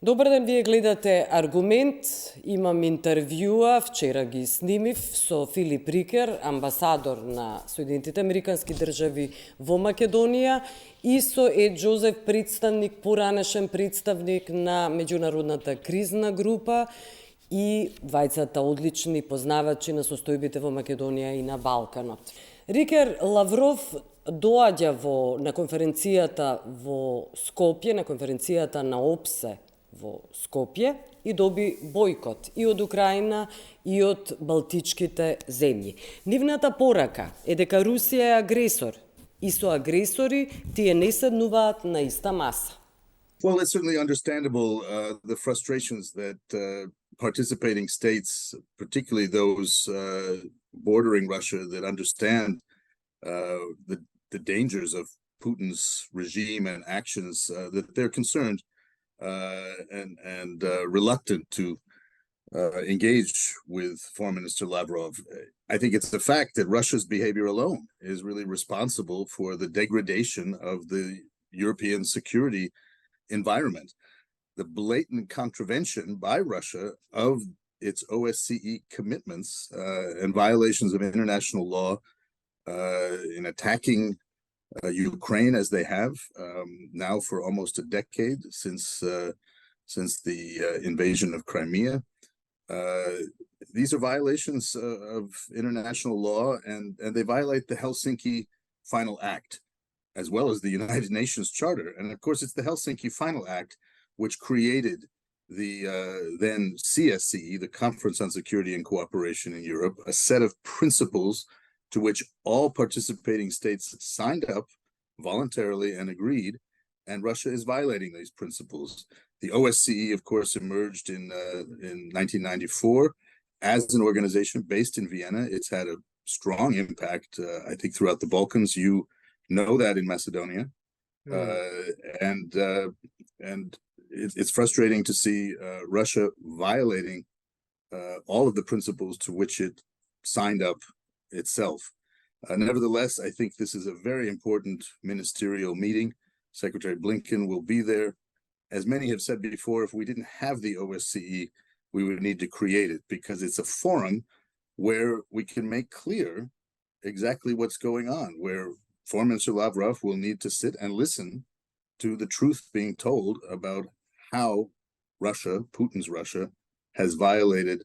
Добар ден, вие гледате Аргумент. Имам интервјуа, вчера ги снимив со Филип Рикер, амбасадор на Соединетите Американски држави во Македонија, и со Џозеф, поранешен представник на меѓународната кризна група, и двајцата одлични познавачи на состојбите во Македонија и на Балканот. Рикер, Лавров доаѓа на конференцијата во Скопје, на конференцијата на ОПСЕ во Скопје, и доби бојкот и од Украина и од балтичките земји. Нивната порака е дека Русија е агресор и со агресори тие не седнуваат на иста маса. Well, it's certainly understandable the frustrations that participating states, particularly those bordering Russia, that understand the dangers of Putin's regime and actions, that they're concerned and reluctant to engage with Foreign Minister Lavrov. I think it's the fact that Russia's behavior alone is really responsible for the degradation of the European security environment. The blatant contravention by Russia of its OSCE commitments and violations of international law in attacking Ukraine as they have now for almost a decade since the invasion of Crimea. These are violations of international law, and they violate the Helsinki Final Act, as well as the United Nations Charter. And of course, it's the Helsinki Final Act which created the then CSCE, the Conference on Security and Cooperation in Europe, a set of principles to which all participating states signed up voluntarily and agreed, and Russia is violating these principles. The OSCE, of course, emerged in 1994 as an organization based in Vienna. It's had a strong impact, I think, throughout the Balkans. You know that in Macedonia, and it's frustrating to see Russia violating all of the principles to which it signed up itself. Nevertheless, I think this is a very important ministerial meeting. Secretary Blinken will be there. As many have said before, if we didn't have the OSCE, we would need to create it, because it's a forum where we can make clear exactly what's going on, where Foreign Minister Lavrov will need to sit and listen to the truth being told about how Russia, Putin's Russia, has violated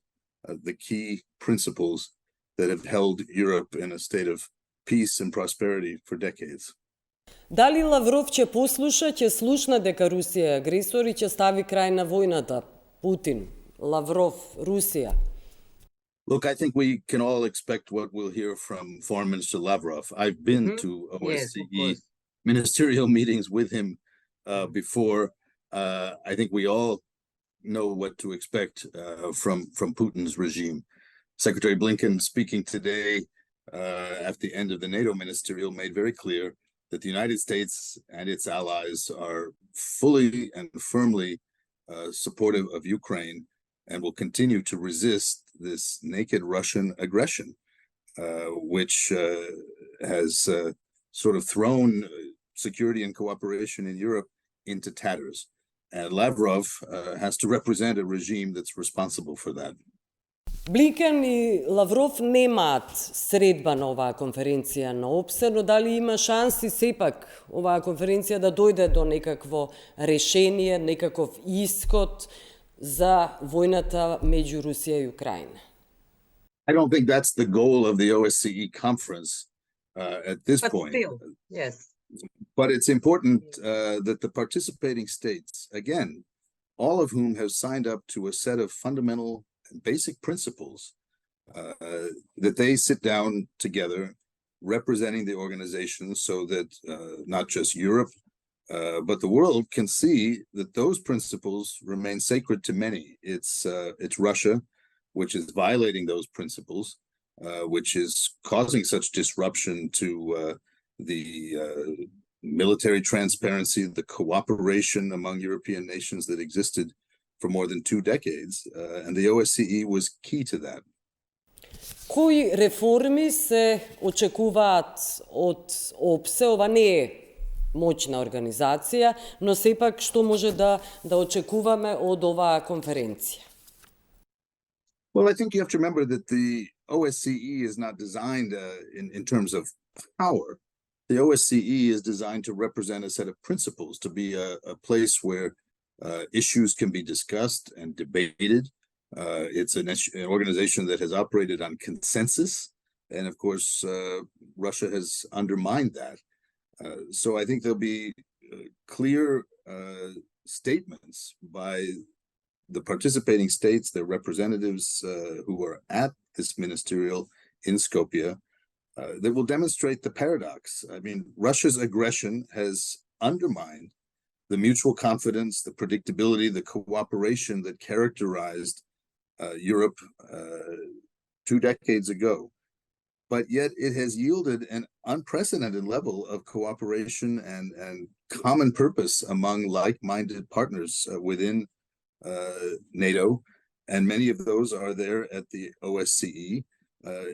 the key principles that have held Europe in a state of peace and prosperity for decades. Дали Лавров ќе послуша, ќе слушна дека Русија е агресор и ќе стави крај на војната? Путин, Лавров, Русија. Look, I think we can all expect what we'll hear from Foreign Minister Lavrov. I've been to OSCE ministerial meetings with him before. I think we all know what to expect from Putin's regime. Secretary Blinken, speaking today at the end of the NATO ministerial, made very clear that the United States and its allies are fully and firmly supportive of Ukraine and will continue to resist this naked Russian aggression, which has sort of thrown security and cooperation in Europe into tatters. And Lavrov has to represent a regime that's responsible for that. Блинкен и Лавров немаат средба на оваа конференција на ОПСЕ, но дали има шанси сепак оваа конференција да дојде до некакво решение, некаков исход за војната меѓу Русија и Украина? I don't think that's the goal of the OSCE conference at this point. Still, yes. But it's important that the participating states, again, all of whom have signed up to a set of fundamental basic principles, that they sit down together representing the organization, so that not just Europe, but the world can see that those principles remain sacred to many. It's Russia, which is violating those principles, which is causing such disruption to the military transparency, the cooperation among European nations that existed for more than 2 decades, and the OSCE was key to that. Кои реформи се очекуваат од ОПСЕ? Ова не е moćna organizacija, no sepak što može da očekujeme od ova konferencija? Well, I think you have to remember that the OSCE is not designed in terms of power. The OSCE is designed to represent a set of principles, to be a place where issues can be discussed and debated. It's an organization that has operated on consensus, and of course, Russia has undermined that. So I think there'll be clear statements by the participating states, their representatives who are at this ministerial in Skopje, that will demonstrate the paradox. I mean, Russia's aggression has undermined the mutual confidence, the predictability, the cooperation that characterized Europe 2 decades ago. But yet it has yielded an unprecedented level of cooperation and common purpose among like-minded partners within NATO, and many of those are there at the OSCE,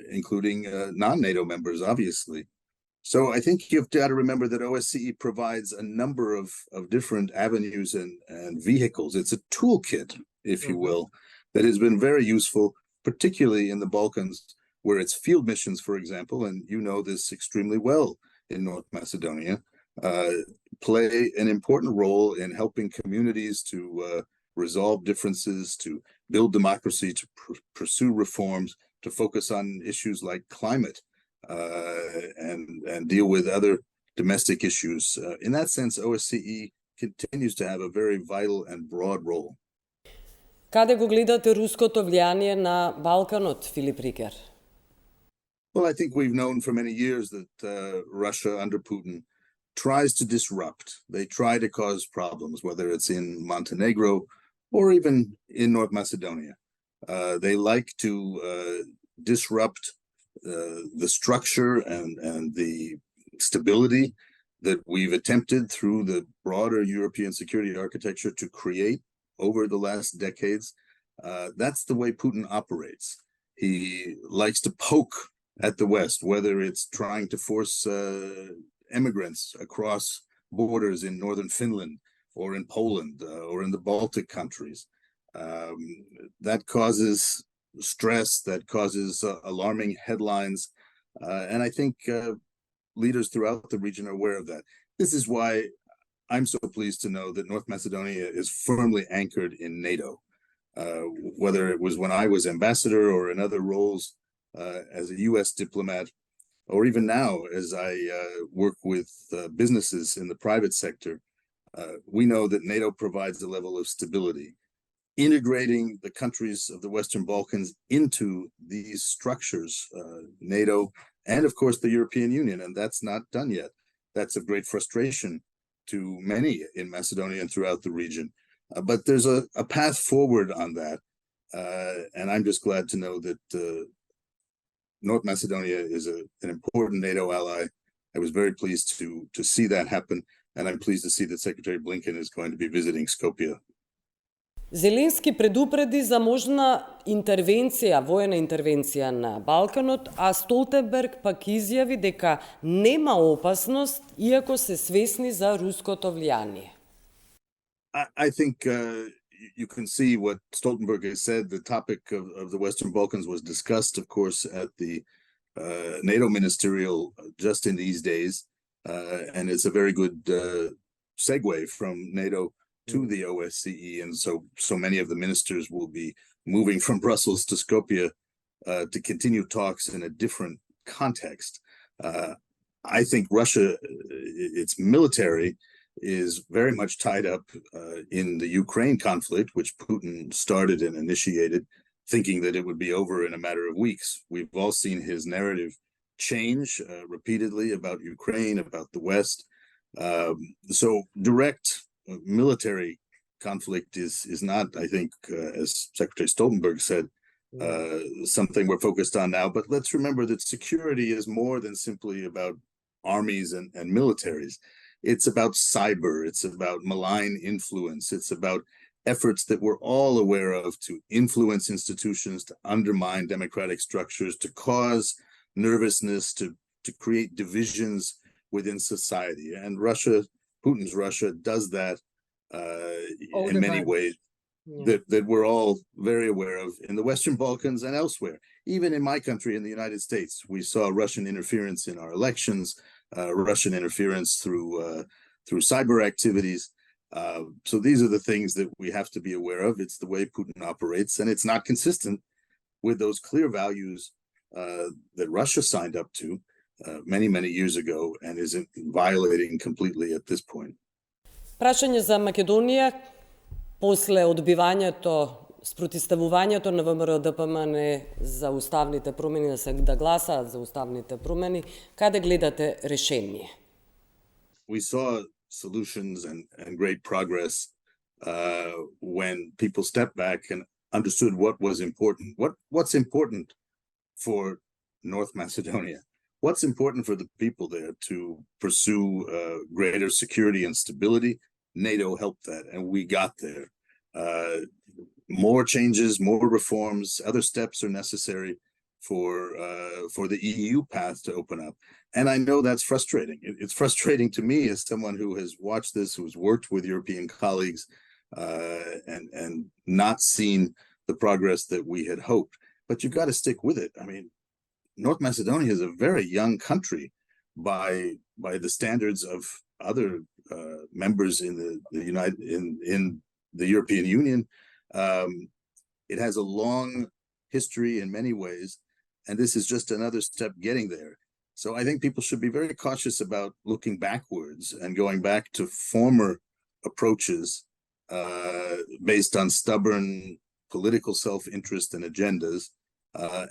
including non-NATO members, obviously. So I think you've got to remember that OSCE provides a number of different avenues and vehicles. It's a toolkit, if you will, that has been very useful, particularly in the Balkans, where its field missions, for example, and you know this extremely well in North Macedonia, play an important role in helping communities to resolve differences, to build democracy, to pursue reforms, to focus on issues like climate, and deal with other domestic issues. In that sense, OSCE continues to have a very vital and broad role. Каде го гледате руското влијание на Балканот, Филип Рикер? Well, I think we've known for many years that Russia under Putin tries to disrupt. They try to cause problems, whether it's in Montenegro or even in North Macedonia. They like to disrupt the structure and the stability that we've attempted through the broader European security architecture to create over the last decades. That's the way Putin operates. He likes to poke at the West, whether it's trying to force immigrants across borders in northern Finland or in Poland or in the Baltic countries. That causes stress, that causes alarming headlines. And I think leaders throughout the region are aware of that. This is why I'm so pleased to know that North Macedonia is firmly anchored in NATO. Whether it was when I was ambassador or in other roles as a US diplomat, or even now as I work with businesses in the private sector, we know that NATO provides a level of stability. Integrating the countries of the Western Balkans into these structures, NATO, and of course the European Union, and that's not done yet. That's of great frustration to many in Macedonia and throughout the region. But there's a path forward on that. And I'm just glad to know that North Macedonia is an important NATO ally. I was very pleased to see that happen. And I'm pleased to see that Secretary Blinken is going to be visiting Skopje. Зеленски предупреди за можна интервенција, воена интервенција на Балканот, а Столтенберг пак изјави дека нема опасност, иако се свесни за руското влијание. I think you can see what Stoltenberg has said. The topic of the Western Balkans was discussed, of course, at the NATO ministerial just in these days. And it's a very good segue from NATO to the OSCE, and so many of the ministers will be moving from Brussels to Skopje to continue talks in a different context. I think Russia, its military, is very much tied up in the Ukraine conflict, which Putin started and initiated, thinking that it would be over in a matter of weeks. We've all seen his narrative change repeatedly about Ukraine, about the West. So direct military conflict is not, I think, as Secretary Stoltenberg said, something we're focused on now. But let's remember that security is more than simply about armies and militaries. It's about cyber. It's about malign influence. It's about efforts that we're all aware of to influence institutions, to undermine democratic structures, to cause nervousness, to create divisions within society. And Russia Putin's Russia does that All in the many time. ways Yeah. that we're all very aware of in the Western Balkans and elsewhere. Even in my country, in the United States, we saw Russian interference in our elections, Russian interference through cyber activities. So these are the things that we have to be aware of. It's the way Putin operates, and it's not consistent with those clear values that Russia signed up to many, many years ago and is violating completely at this point. Прашање за Македонија, после одбивањето, спротиставувањето на ВМРО-ДПМН за уставните промени, да гласаат за уставните промени, каде гледате решение? We saw solutions and great progress when people stepped back and understood what was important. What's important for North Macedonia? What's important for the people there to pursue greater security and stability? NATO helped that, and we got there. More changes, more reforms, other steps are necessary for the EU path to open up. And I know that's frustrating. It's frustrating to me as someone who has watched this, who's worked with European colleagues, and not seen the progress that we had hoped. But you've got to stick with it. I mean, North Macedonia is a very young country by the standards of other members in the European Union. It has a long history in many ways, and this is just another step getting there. So I think people should be very cautious about looking backwards and going back to former approaches based on stubborn political self-interest and agendas,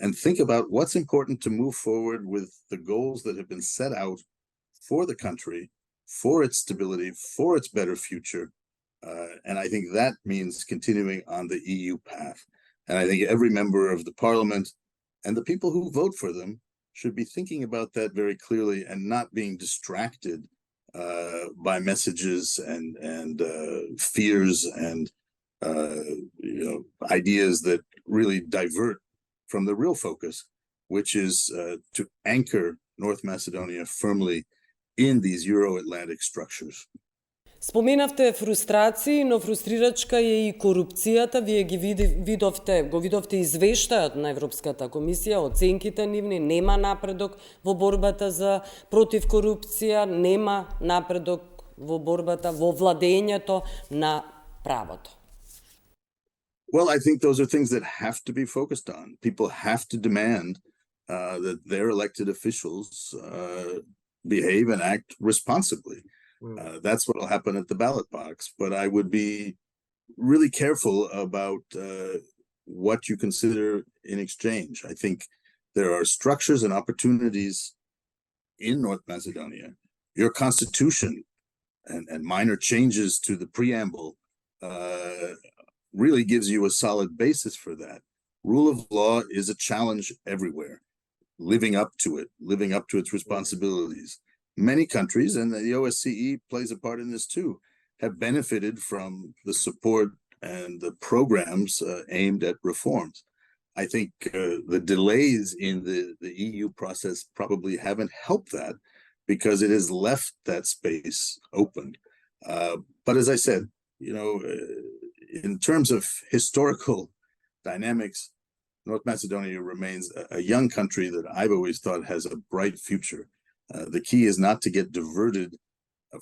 and think about what's important to move forward with the goals that have been set out for the country, for its stability, for its better future. And I think that means continuing on the EU path. And I think every member of the parliament and the people who vote for them should be thinking about that very clearly and not being distracted by messages and fears and ideas that really divert from the real focus, which is to anchor North Macedonia firmly in these Euro-Atlantic structures. Споменавте фрустрации, но фрустрирачка е и корупцијата. Вие ги видовте извештајот на Европската комисија, оценките нивни, нема напредок во борбата за против корупција, нема напредок во борбата, во владењето на правото. Well, I think those are things that have to be focused on. People have to demand that their elected officials behave and act responsibly. That's what will happen at the ballot box. But I would be really careful about what you consider in exchange. I think there are structures and opportunities in North Macedonia. Your constitution and minor changes to the preamble really gives you a solid basis for that. Rule of law is a challenge everywhere. Living up to its responsibilities. Many countries, and the OSCE plays a part in this too, have benefited from the support and the programs aimed at reforms. I think the delays in the EU process probably haven't helped that because it has left that space open. But as I said, in terms of historical dynamics, North Macedonia remains a young country that I've always thought has a bright future. The key is not to get diverted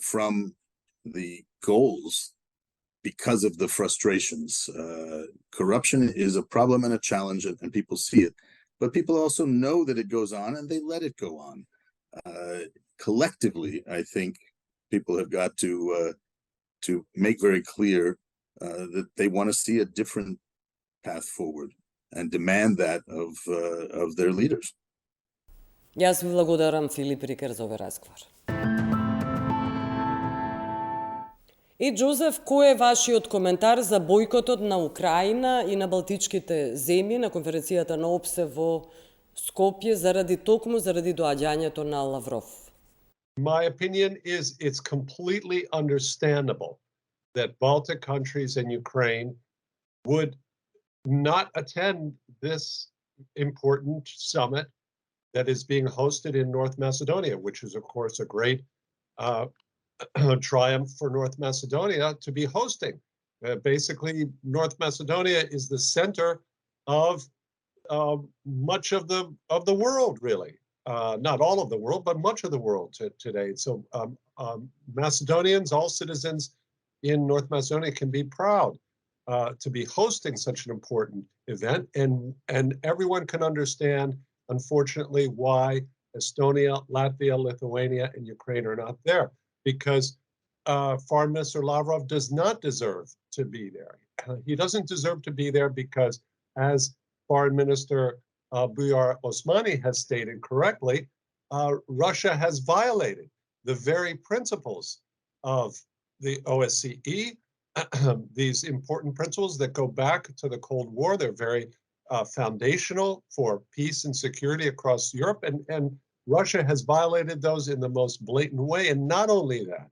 from the goals because of the frustrations. Corruption is a problem and a challenge, and people see it. But people also know that it goes on, and they let it go on. Collectively, I think people have got to make very clear that they want to see a different path forward and demand that of their leaders. Јас ви благодарам, Филип Рикер, за овој разговор. И Џозеф, кој е вашиот коментар за бојкотот на Украина и на балтичките земји на конференцијата на ОПСЕ во Скопје заради доаѓањето на Лавров? My opinion is it's completely understandable that Baltic countries and Ukraine would not attend this important summit that is being hosted in North Macedonia, which is, of course, a great triumph for North Macedonia to be hosting. Basically, North Macedonia is the center of much of the world, really. Not all of the world, but much of the world today. So Macedonians, all citizens in North Macedonia can be proud to be hosting such an important event, and everyone can understand, unfortunately, why Estonia, Latvia, Lithuania, and Ukraine are not there, because Foreign Minister Lavrov does not deserve to be there. He doesn't deserve to be there because, as Foreign Minister Bujar Osmani has stated correctly, Russia has violated the very principles of the OSCE, these important principles that go back to the Cold War. They're very foundational for peace and security across Europe, and Russia has violated those in the most blatant way. And not only that,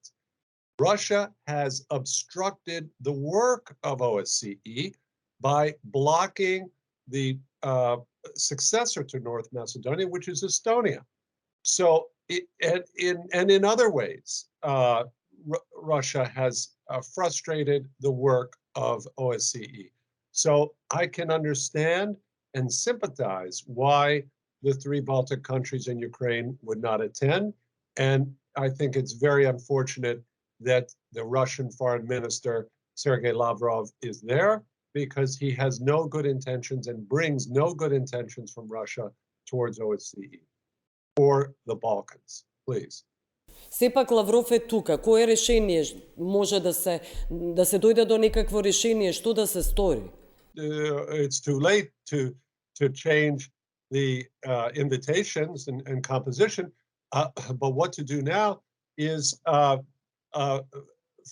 Russia has obstructed the work of OSCE by blocking the successor to North Macedonia, which is Estonia. So, in other ways, Russia has frustrated the work of OSCE. So I can understand and sympathize why the three Baltic countries and Ukraine would not attend. And I think it's very unfortunate that the Russian Foreign Minister, Sergei Lavrov, is there, because he has no good intentions and brings no good intentions from Russia towards OSCE or the Balkans. Please. Сепак Лавров е тука. Кое решение може да се дојде до некакво решение, што да се стори? It's too late to change the invitations and composition, but what to do now is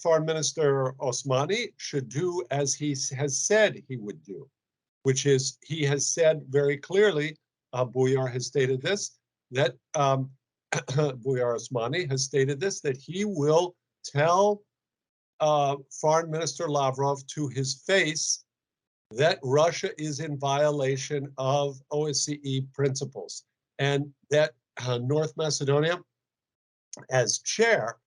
Foreign Minister Osmani should do as he has said he would do, which is, he has said very clearly, Bujar has stated this, that Bujar Osmani has stated this, that he will tell Foreign Minister Lavrov to his face that Russia is in violation of OSCE principles, and that North Macedonia, as chair,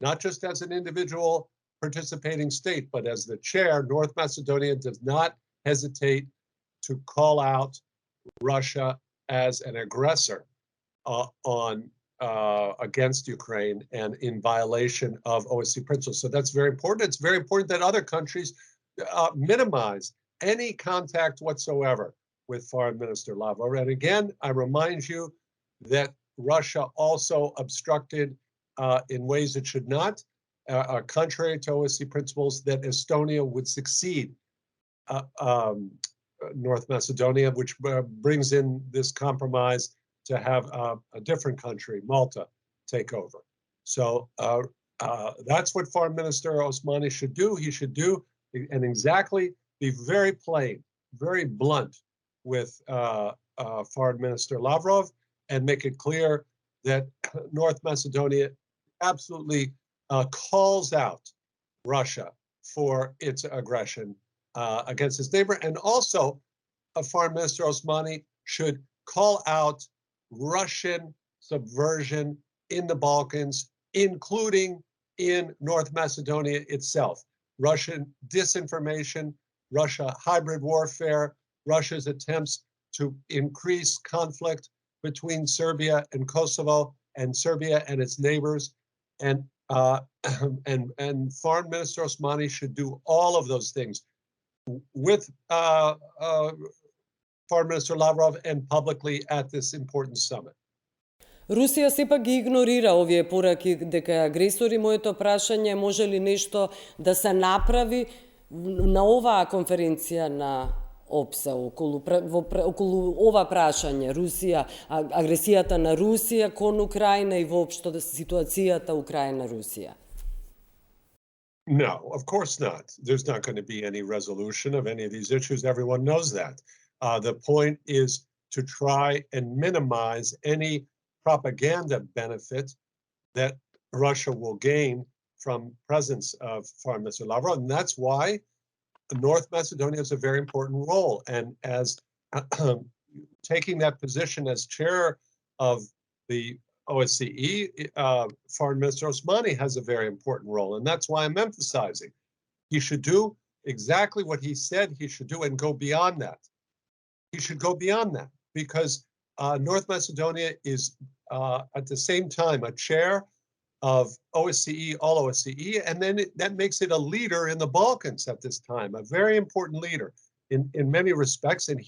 not just as an individual participating state, but as the chair, North Macedonia does not hesitate to call out Russia as an aggressor against Ukraine and in violation of OSCE principles. So that's very important. It's very important that other countries minimize any contact whatsoever with Foreign Minister Lavrov. And again, I remind you that Russia also obstructed in ways it should not, contrary to OSCE principles, that Estonia would succeed North Macedonia, which brings in this compromise to have a different country, Malta, take over. So that's what Foreign Minister Osmani should do. He should do, and exactly, be very plain, very blunt with Foreign Minister Lavrov, and make it clear that North Macedonia absolutely calls out Russia for its aggression against its neighbor. And also, Foreign Minister Osmani should call out Russian subversion in the Balkans, including in North Macedonia itself. Russian disinformation, Russia hybrid warfare, Russia's attempts to increase conflict between Serbia and Kosovo, and Serbia and its neighbors. And Foreign Minister Osmani should do all of those things with Foreign Minister Lavrov and publicly at this important summit. Русија сепак ги игнорира овие пораки дека е агресор, и моето прашање е, може ли нешто да се направи на оваа конференција на ОПСА околу ова прашање, Русија, агресијата на Русија кон Украина и воопшто ситуацијата Украина-Русија? No, of course not. There's not going to be any resolution of any of these issues. Everyone knows that. The point is to try and minimize any propaganda benefit that Russia will gain from presence of Foreign Minister Lavrov, and that's why North Macedonia has a very important role. And as taking that position as chair of the OSCE, Foreign Minister Osmani has a very important role, and that's why I'm emphasizing he should do exactly what he said he should do and go beyond that. He should go beyond that because North Macedonia is at the same time a chair of OSCE, all OSCE, and then that makes it a leader in the Balkans at this time, a very important leader in many respects. And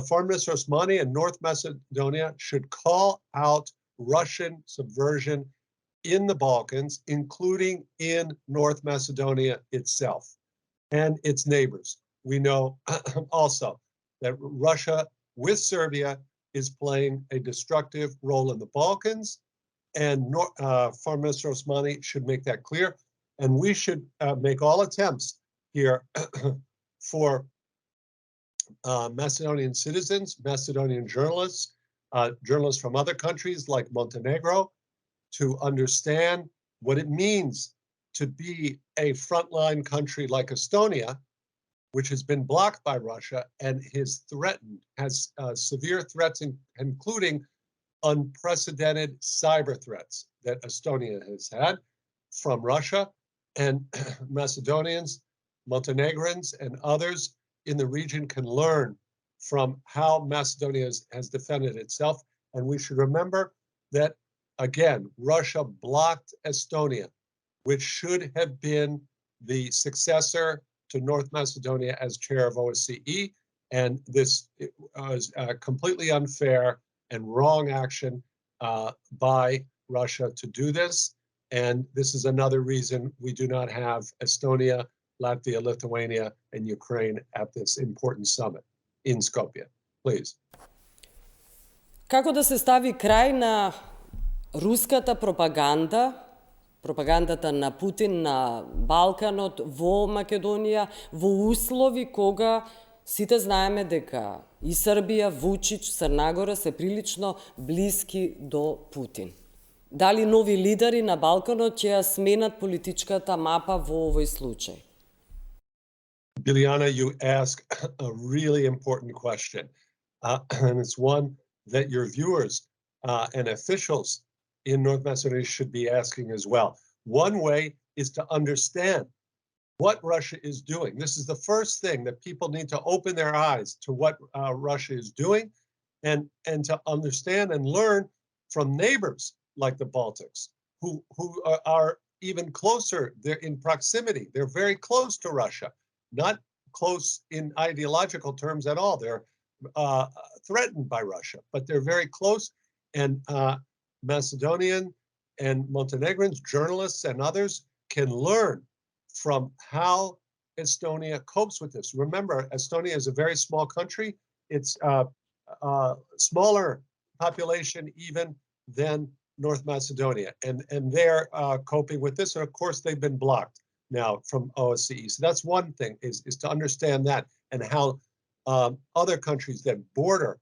Foreign Minister Osmani and North Macedonia should call out Russian subversion in the Balkans, including in North Macedonia itself and its neighbors. We know also that Russia with Serbia is playing a destructive role in the Balkans, and Foreign Minister Osmani should make that clear. And we should make all attempts here for Macedonian citizens, Macedonian journalists, journalists from other countries like Montenegro, to understand what it means to be a frontline country like Estonia, which has been blocked by Russia and has severe threats, including unprecedented cyber threats that Estonia has had from Russia. And Macedonians, Montenegrins, and others in the region can learn from how Macedonia has defended itself. And we should remember that, again, Russia blocked Estonia, which should have been the successor to North Macedonia as chair of OSCE. And this was completely unfair and wrong action by Russia to do this. And this is another reason we do not have Estonia, Latvia, Lithuania, and Ukraine at this important summit in Skopje. Please. Како да се стави крај на руската пропаганда, пропагандата на Путин на Балканот, во Македонија, во услови кога сите знаеме дека и Србија, Вучич, Црна Гора се прилично блиски до Путин. Дали нови лидери на Балканот ќе ја сменат политичката мапа во овој случај? Biljana, you ask a really important question, and it's one that your viewers and officials in North Macedonia should be asking as well. One way is to understand what Russia is doing. This is the first thing that people need to open their eyes to what Russia is doing, and to understand and learn from neighbors like the Baltics, who are even closer. They're in proximity. They're very close to Russia, not close in ideological terms at all. They're threatened by Russia, but they're very close. And Macedonian and Montenegrins, journalists and others can learn from how Estonia copes with this. Remember, Estonia is a very small country. It's a smaller population even than North Macedonia, and they're coping with this. And of course, they've been blocked now from OSCE. So that's one thing, is to understand that, and how other countries that border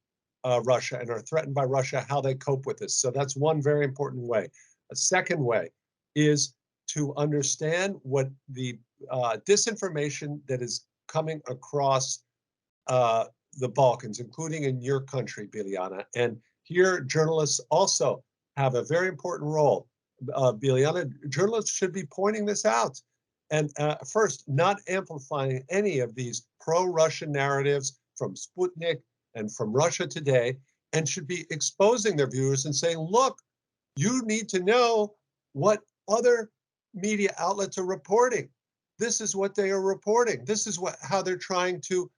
Russia and are threatened by Russia, how they cope with this. So that's one very important way. A second way is to understand what the disinformation that is coming across the Balkans, including in your country, Biljana. And here, journalists also have a very important role. Biljana, journalists should be pointing this out. And first, not amplifying any of these pro-Russian narratives from Sputnik and from Russia Today, and should be exposing their viewers and saying, look, you need to know what other media outlets are reporting. This is what they are reporting. This is how they're trying to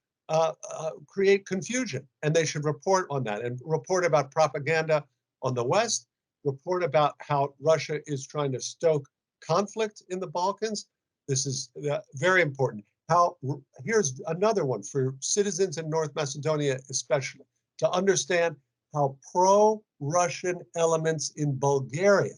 create confusion. And they should report on that, and report about propaganda on the West, report about how Russia is trying to stoke conflict in the Balkans. This is very important. Here's another one for citizens in North Macedonia, especially, to understand how pro-Russian elements in Bulgaria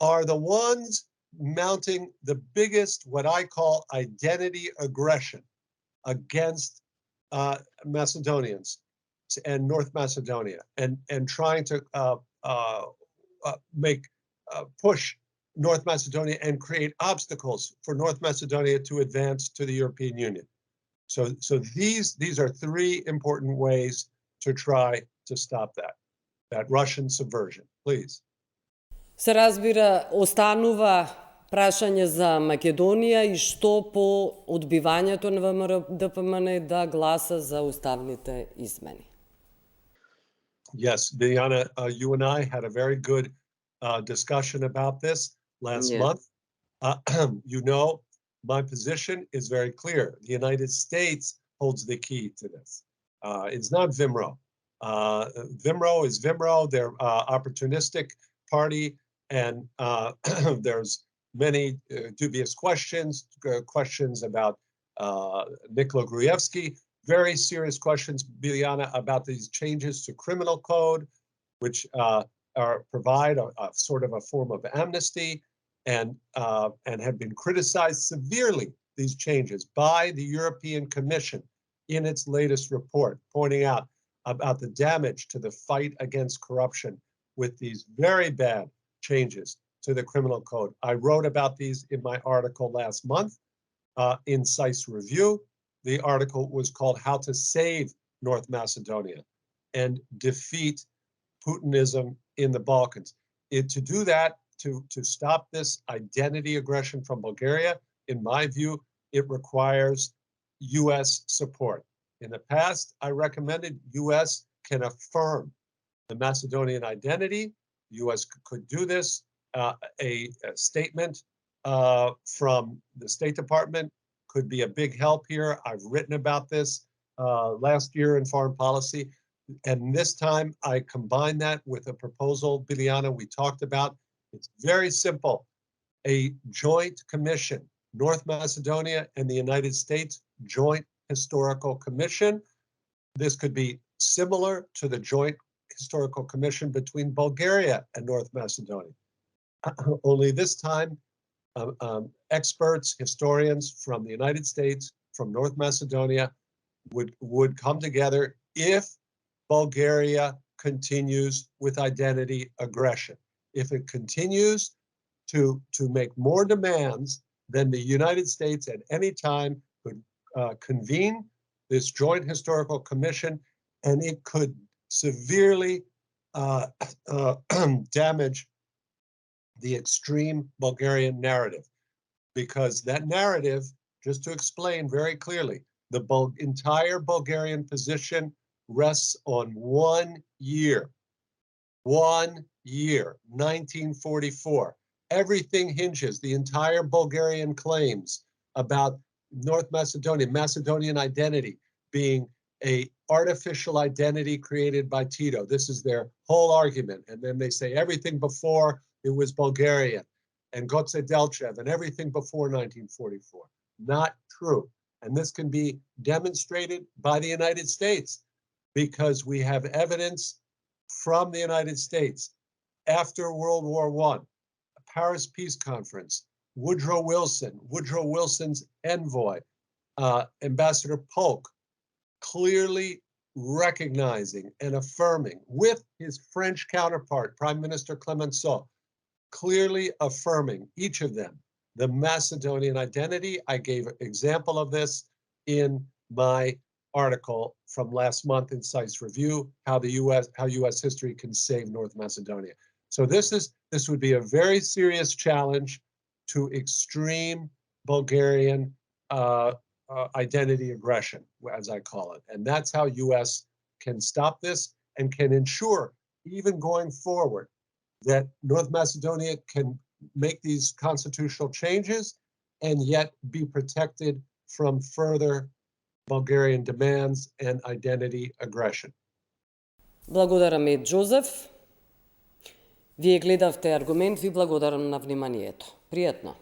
are the ones mounting the biggest, what I call, identity aggression against Macedonians and North Macedonia, and trying to push North Macedonia and create obstacles for North Macedonia to advance to the European Union. So these are three important ways to try to stop that. that Russian subversion. Please. Се разбира, останува прашање за Македонија и што по одбивањето на ВМРО-ДПМН да гласа за уставните измени. Yes, Biljana, you and I had a very good discussion about this last month. You know, my position is very clear. The United States holds the key to this. It's not VMRO. VMRO is VMRO. They're opportunistic party, and there's many dubious questions about Nikola Gruevski. Very serious questions, Biljana, about these changes to criminal code, which provide a sort of a form of amnesty, and have been criticized severely, these changes, by the European Commission in its latest report, pointing out about the damage to the fight against corruption with these very bad changes to the criminal code. I wrote about these in my article last month in SICE Review. The article was called How to Save North Macedonia and Defeat Putinism in the Balkans. To do that, to stop this identity aggression from Bulgaria, in my view, it requires US support. In the past, I recommended US can affirm the Macedonian identity. US could do this. A statement from the State Department could be a big help here. I've written about this last year in foreign policy. And this time I combine that with a proposal, Biljana, we talked about. It's very simple. A joint commission, North Macedonia and the United States Joint Historical Commission. This could be similar to the Joint Historical Commission between Bulgaria and North Macedonia. Only this time, experts, historians from the United States, from North Macedonia, would come together if Bulgaria continues with identity aggression. If it continues to make more demands, then the United States at any time could convene this Joint Historical Commission, and it could severely damage the extreme Bulgarian narrative, because that narrative, just to explain very clearly, the entire Bulgarian position rests on 1 year. 1 year, 1944. Everything hinges, the entire Bulgarian claims about North Macedonia, Macedonian identity being an artificial identity created by Tito. This is their whole argument. And then they say everything before it was Bulgarian, and Goce Delchev, and everything before 1944. Not true. And this can be demonstrated by the United States, because we have evidence from the United States after World War I, Paris Peace Conference, Woodrow Wilson's envoy, Ambassador Polk, clearly recognizing and affirming with his French counterpart, Prime Minister Clemenceau, clearly affirming, each of them, the Macedonian identity. I gave an example of this in my article from last month in SICE Review, how US history can save North Macedonia. So this would be a very serious challenge to extreme Bulgarian identity aggression, as I call it. And that's how US can stop this and can ensure, even going forward, that North Macedonia can make these constitutional changes and yet be protected from further Bulgarian demands and identity aggression. Благодарам и Џозеф. Вие гледавте Аргумент, ви благодарам на вниманието. Пријатно.